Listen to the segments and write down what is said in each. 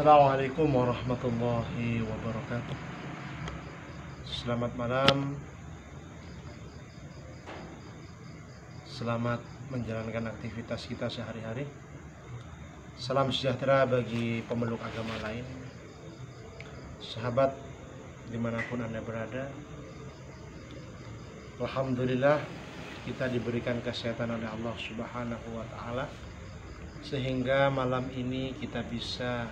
Assalamualaikum warahmatullahi wabarakatuh. Selamat malam. Selamat menjalankan aktivitas kita sehari-hari. Salam sejahtera bagi pemeluk agama lain. Sahabat dimanapun Anda berada, alhamdulillah kita diberikan kesehatan oleh Allah Subhanahu wa Ta'ala, sehingga malam ini kita bisa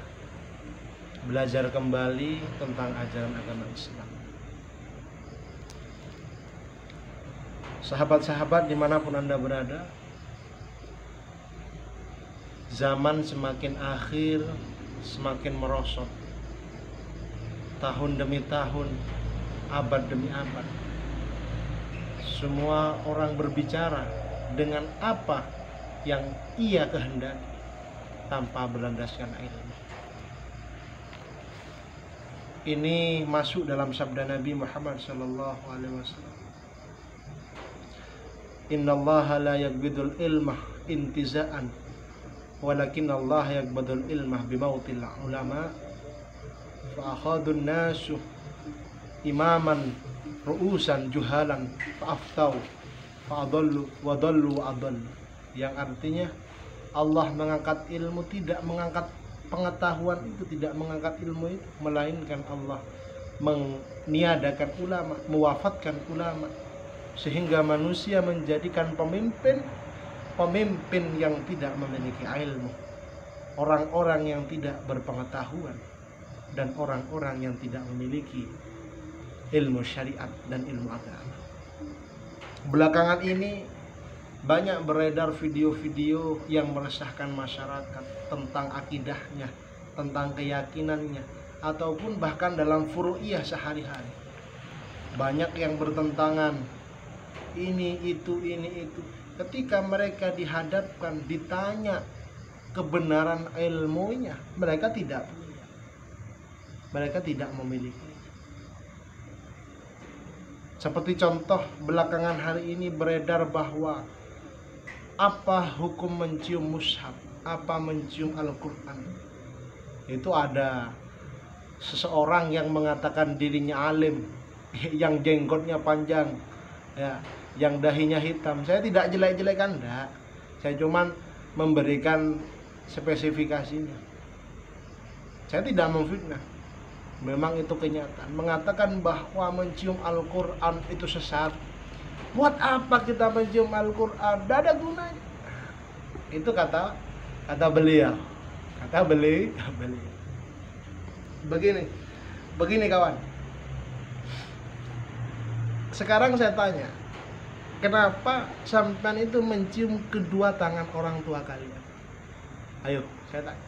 belajar kembali tentang ajaran agama Islam. Sahabat-sahabat dimanapun Anda berada, zaman semakin akhir, semakin merosot. Tahun demi tahun, abad demi abad, semua orang berbicara dengan apa yang ia kehendaki tanpa berlandaskan ilmu. Ini masuk dalam sabda Nabi Muhammad sallallahu alaihi wasallam. Innallaha la yaqbidul ilma intiza'an, walakin Allah yaqbidul ilma bimautil ulama. Fa akhadun nasu imaman ru'usan juhalan fa aftau fa adallu wa dallu wa adallu. Yang artinya Allah mengangkat ilmu, tidak mengangkat pengetahuan itu, tidak mengangkat ilmu itu, melainkan Allah meniadakan ulama, mewafatkan ulama, sehingga manusia menjadikan pemimpin yang tidak memiliki ilmu, orang-orang yang tidak berpengetahuan, dan orang-orang yang tidak memiliki ilmu syariat dan ilmu agama. Belakangan ini banyak beredar video-video yang meresahkan masyarakat tentang akidahnya, tentang keyakinannya, ataupun bahkan dalam furu'iyah sehari-hari. Banyak yang bertentangan, ini itu. Ketika mereka dihadapkan, ditanya kebenaran ilmunya, mereka tidak punya. Mereka tidak memiliki. Seperti contoh belakangan hari ini beredar bahwa apa hukum mencium mushaf, apa mencium Al-Quran. Itu ada seseorang yang mengatakan dirinya alim, yang jenggotnya panjang, ya, yang dahinya hitam. Saya tidak jelek-jelekan, enggak. Saya cuman memberikan spesifikasinya. Saya tidak memfitnah. Memang itu kenyataan. Mengatakan bahwa mencium Al-Quran itu sesat. Buat apa kita mencium Al-Quran? Tidak ada gunanya. Itu kata beliau. Kata beliau. Begini kawan. Sekarang saya tanya, kenapa sampean itu mencium kedua tangan orang tua kalian? Ayo, saya tanya.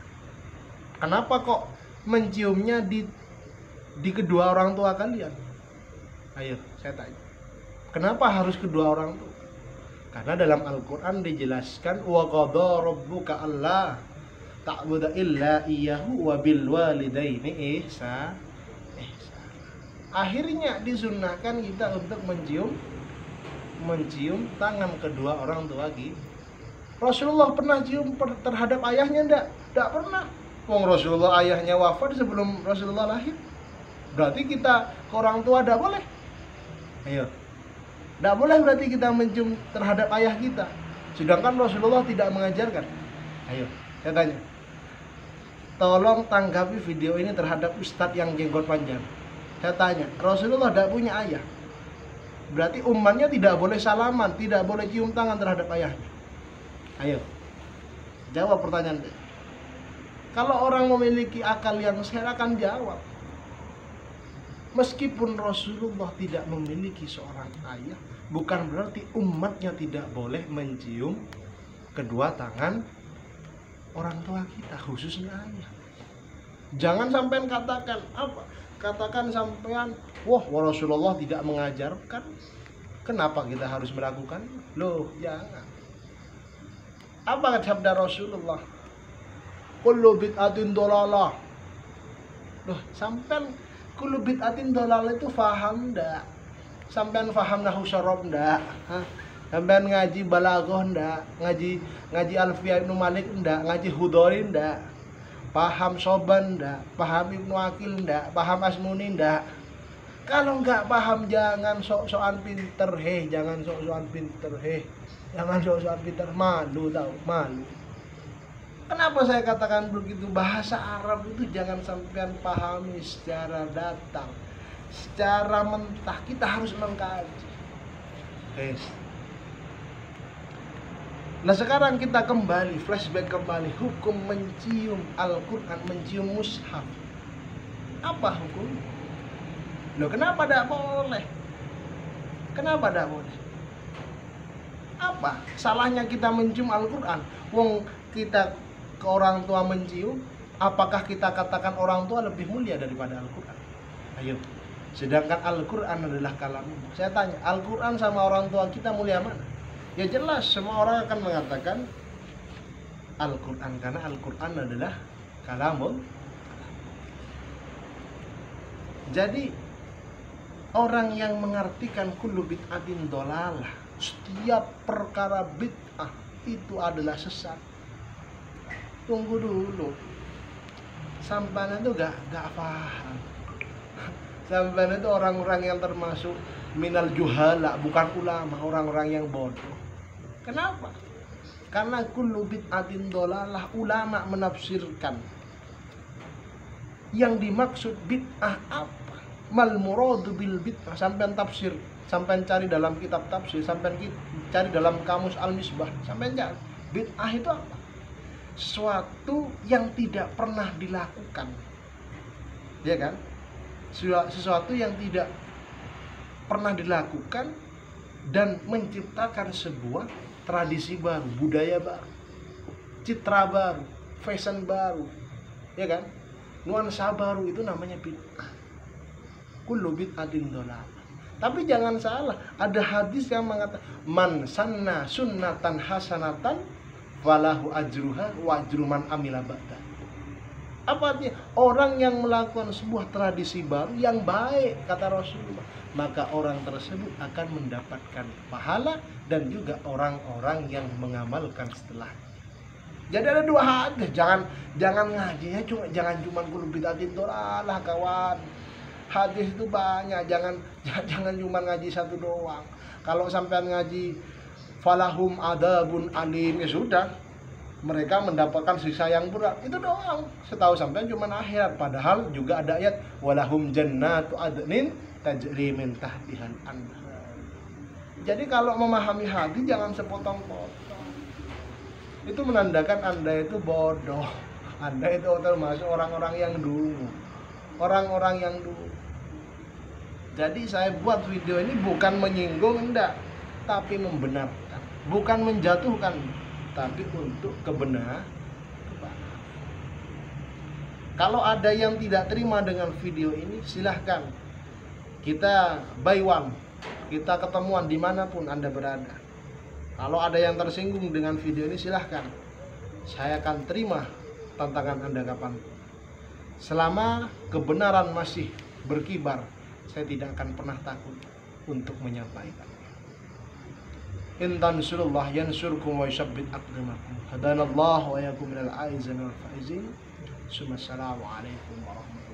Kenapa kok menciumnya di kedua orang tua kalian? Ayo, saya tanya. Kenapa harus kedua orang tua? Karena dalam Al-Quran dijelaskan wa qadha rabbuka alla ta'budu illa iyyahu wa bil walidaini ihsan. Akhirnya disunnahkan kita untuk mencium tangan kedua orang tua kita. Rasulullah pernah cium terhadap ayahnya enggak? Enggak pernah. Wong Rasulullah ayahnya wafat sebelum Rasulullah lahir. Berarti kita ke orang tua enggak boleh? Ayo. Tidak boleh berarti kita mencium terhadap ayah kita, sedangkan Rasulullah tidak mengajarkan. Ayo, saya tanya. Tolong tanggapi video ini terhadap ustadz yang jenggot panjang. Saya tanya, Rasulullah tidak punya ayah, berarti umatnya tidak boleh salaman, tidak boleh cium tangan terhadap ayahnya. Ayo, jawab pertanyaan. Kalau orang memiliki akal yang sehat akan jawab. Meskipun Rasulullah tidak memiliki seorang ayah, bukan berarti umatnya tidak boleh mencium kedua tangan orang tua kita, khususnya ayah. Jangan sampean katakan apa? Katakan sampean, wah Rasulullah tidak mengajarkan, kenapa kita harus melakukan? Loh, jangan. Apa sabda Rasulullah? Kullu bid'atin dhalalah. Loh, sampean kullu bid'atin dhalalah itu faham ndak? Sampean faham nahwu syarab ndak? Sampean ngaji balaghah ndak? Ngaji Alfiyah Ibnu Malik ndak? Ngaji Hudhari ndak? paham Soban ndak, paham Ibnu Aqil ndak, paham Asmuni ndak. Kalau nggak paham jangan sok-sokan pinter, jangan sok-sokan pinter, jangan sok-sokan pinter, malu tau, malu. Kenapa saya katakan begitu? Bahasa Arab itu jangan sampean pahami secara datang, secara mentah. Kita harus mengkaji. Nah sekarang kita kembali, flashback kembali, hukum mencium Al-Quran, mencium mushaf. Apa hukum? Loh kenapa tidak boleh? Kenapa tidak boleh? Apa salahnya kita mencium Al-Quran? Wong kita ke orang tua mencium, apakah kita katakan orang tua lebih mulia daripada Al-Quran? Ayo, sedangkan Al-Quran adalah kalam. Saya tanya, Al-Quran sama orang tua kita mulia mana? Ya jelas, semua orang akan mengatakan Al-Quran, karena Al-Quran adalah kalamul. Jadi orang yang mengartikan kullu bid'atin dolalah, setiap perkara bid'ah itu adalah sesat. Tunggu dulu, sampai itu gak paham. Sampai itu orang-orang yang termasuk minal juhala, bukan ulama, orang-orang yang bodoh. Kenapa? Karena kullu bid'atin dolalah, ulama menafsirkan yang dimaksud bid'ah apa, mal muradu bil bid'ah. Sampai tafsir, sampai cari dalam kitab tafsir, sampai cari dalam kamus Al-Misbah, sampai cari bid'ah itu apa? Sesuatu yang tidak pernah dilakukan, ya kan? Sesuatu yang tidak pernah dilakukan dan menciptakan sebuah tradisi baru, budaya baru, citra baru, fashion baru, ya kan? Nuansa baru, itu namanya bid'ah. Kullu bid'atin dhalalah. Tapi jangan salah, ada hadis yang mengatakan man sanna sunnatan hasanatan falahu ajruha wa ajru man amila ba'da. Apa artinya? Orang yang melakukan sebuah tradisi baru yang baik, kata Rasulullah, maka orang tersebut akan mendapatkan pahala dan juga orang-orang yang mengamalkan setelah. Jadi ada dua hadis, jangan ngajinya jangan cuma kullu bid'atin dhalalah kawan. Hadis itu banyak, jangan cuma ngaji satu doang. Kalau sampean ngaji falahum adabun alim, ya sudah, mereka mendapatkan siksa yang berat, itu doang. Setahu sampean cuma akhirat, padahal juga ada ayat walahum jannatu adnin tajri min tahtihal anhar. Jadi kalau memahami hadis jangan sepotong-potong. Itu menandakan Anda itu bodoh. Anda itu termasuk orang-orang yang dulu. Orang-orang yang dulu. Jadi saya buat video ini bukan menyinggung, enggak, tapi membenarkan. Bukan menjatuhkan, tapi untuk kebenaran. Kalau ada yang tidak terima dengan video ini, silahkan. Kita buy one, kita ketemuan dimanapun Anda berada. Kalau ada yang tersinggung dengan video ini, silahkan. Saya akan terima tantangan Anda kapanpun. Selama kebenaran masih berkibar, saya tidak akan pernah takut untuk menyampaikan. In tansurullah yansurkum wa yusabbit aqdamakum. Hadanallahu wa yakum minal aizin wal faizin. Assalamualaikum warahmatullahi wabarakatuh.